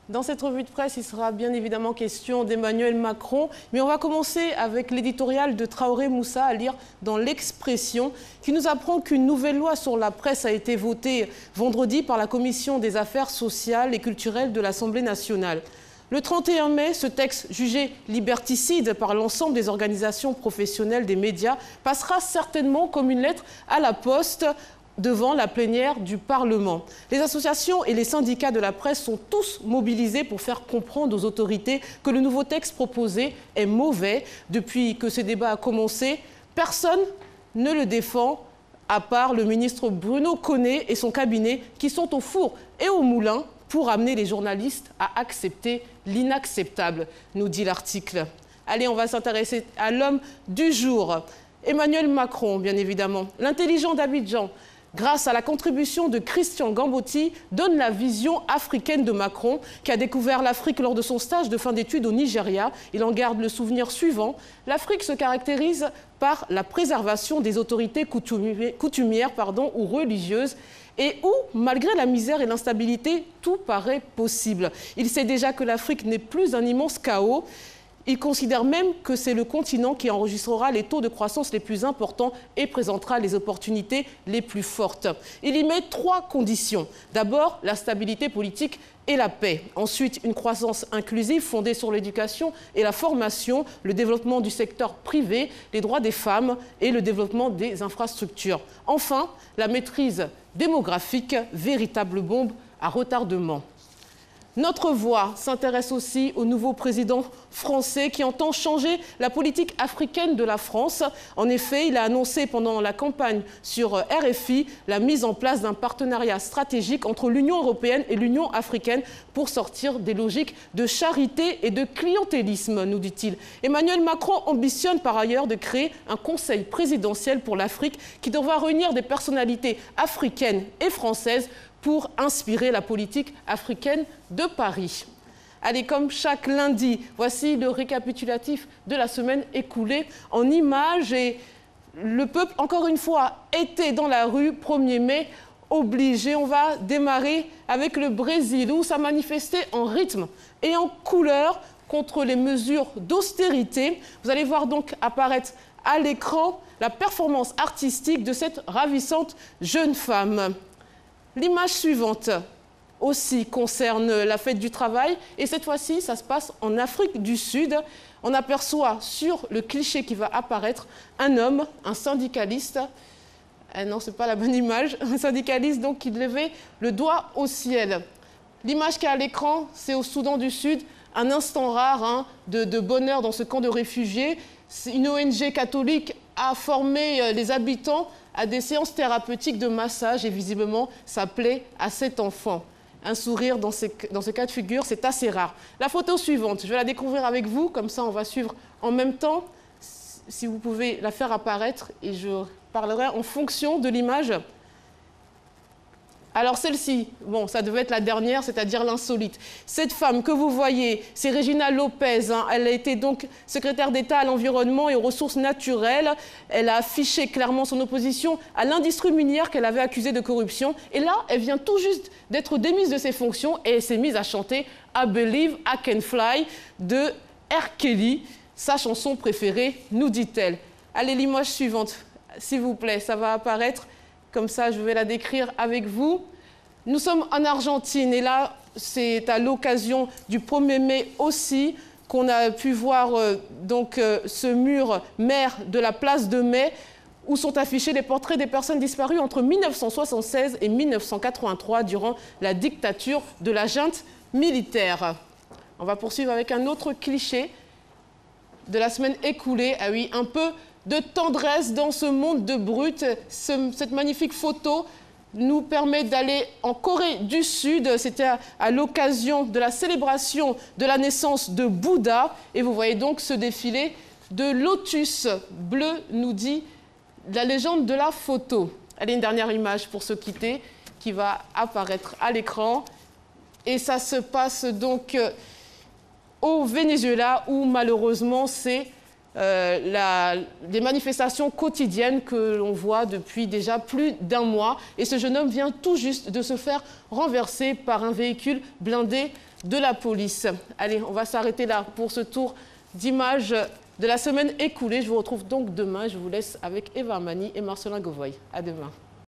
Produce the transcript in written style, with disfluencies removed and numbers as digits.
Dans cette revue de presse, il sera bien évidemment question d'Emmanuel Macron, mais on va commencer avec l'éditorial de Traoré Moussa à lire dans l'Expression, qui nous apprend qu'une nouvelle loi sur la presse a été votée vendredi par la Commission des affaires sociales et culturelles de l'Assemblée nationale. Le 31 mai, ce texte, jugé liberticide par l'ensemble des organisations professionnelles des médias, passera certainement comme une lettre à la poste devant la plénière du Parlement. Les associations et les syndicats de la presse sont tous mobilisés pour faire comprendre aux autorités que le nouveau texte proposé est mauvais. Depuis que ce débat a commencé, personne ne le défend, à part le ministre Bruno Connet et son cabinet, qui sont au four et au moulin pour amener les journalistes à accepter l'inacceptable, nous dit l'article. Allez, on va s'intéresser à l'homme du jour. Emmanuel Macron, bien évidemment. L'intelligent d'Abidjan, grâce à la contribution de Christian Gambotti, donne la vision africaine de Macron, qui a découvert l'Afrique lors de son stage de fin d'études au Nigeria. Il en garde le souvenir suivant. L'Afrique se caractérise par la préservation des autorités coutumières ou religieuses, et où, malgré la misère et l'instabilité, tout paraît possible. Il sait déjà que l'Afrique n'est plus un immense chaos. Il considère même que c'est le continent qui enregistrera les taux de croissance les plus importants et présentera les opportunités les plus fortes. Il y met 3 conditions. D'abord, la stabilité politique et la paix. Ensuite, une croissance inclusive fondée sur l'éducation et la formation, le développement du secteur privé, les droits des femmes et le développement des infrastructures. Enfin, la maîtrise démographique, véritable bombe à retardement. Notre Voix s'intéresse aussi au nouveau président français qui entend changer la politique africaine de la France. En effet, il a annoncé pendant la campagne sur RFI la mise en place d'un partenariat stratégique entre l'Union européenne et l'Union africaine pour sortir des logiques de charité et de clientélisme, nous dit-il. Emmanuel Macron ambitionne par ailleurs de créer un conseil présidentiel pour l'Afrique qui devra réunir des personnalités africaines et françaises pour inspirer la politique africaine de Paris. Allez, comme chaque lundi, voici le récapitulatif de la semaine écoulée en images. Et le peuple, encore une fois, était dans la rue, 1er mai, obligé. On va démarrer avec le Brésil, où ça manifestait en rythme et en couleur contre les mesures d'austérité. Vous allez voir donc apparaître à l'écran la performance artistique de cette ravissante jeune femme. L'image suivante aussi concerne la fête du travail et cette fois-ci, ça se passe en Afrique du Sud. On aperçoit sur le cliché qui va apparaître un homme, un syndicaliste. Non, ce n'est pas la bonne image. Un syndicaliste donc qui levait le doigt au ciel. L'image qui est à l'écran, c'est au Soudan du Sud, un instant rare de bonheur dans ce camp de réfugiés. Une ONG catholique a formé les habitants à des séances thérapeutiques de massage et visiblement, ça plaît à cet enfant. Un sourire dans ce cas de figure, c'est assez rare. La photo suivante, je vais la découvrir avec vous, comme ça on va suivre en même temps. Si vous pouvez la faire apparaître et je parlerai en fonction de l'image. Alors celle-ci, bon, ça devait être la dernière, c'est-à-dire l'insolite. Cette femme que vous voyez, c'est Regina Lopez. Elle a été donc secrétaire d'État à l'environnement et aux ressources naturelles. Elle a affiché clairement son opposition à l'industrie minière qu'elle avait accusée de corruption. Et là, elle vient tout juste d'être démise de ses fonctions et elle s'est mise à chanter « I Believe I Can Fly » de R. Kelly, sa chanson préférée, nous dit-elle. Allez, l'image suivante, s'il vous plaît, ça va apparaître. Comme ça, je vais la décrire avec vous. Nous sommes en Argentine et là, c'est à l'occasion du 1er mai aussi qu'on a pu voir ce mur mer de la place de Mai où sont affichés les portraits des personnes disparues entre 1976 et 1983 durant la dictature de la junte militaire. On va poursuivre avec un autre cliché de la semaine écoulée. Ah oui, un peu de tendresse dans ce monde de brut. Cette magnifique photo nous permet d'aller en Corée du Sud. C'était à l'occasion de la célébration de la naissance de Bouddha. Et vous voyez donc ce défilé de lotus bleu, nous dit la légende de la photo. Allez, une dernière image pour se quitter qui va apparaître à l'écran. Et ça se passe donc au Venezuela où malheureusement c'est des manifestations quotidiennes que l'on voit depuis déjà plus d'un mois. Et ce jeune homme vient tout juste de se faire renverser par un véhicule blindé de la police. Allez, on va s'arrêter là pour ce tour d'images de la semaine écoulée. Je vous retrouve donc demain. Je vous laisse avec Eva Mani et Marcelin Govoy. À demain.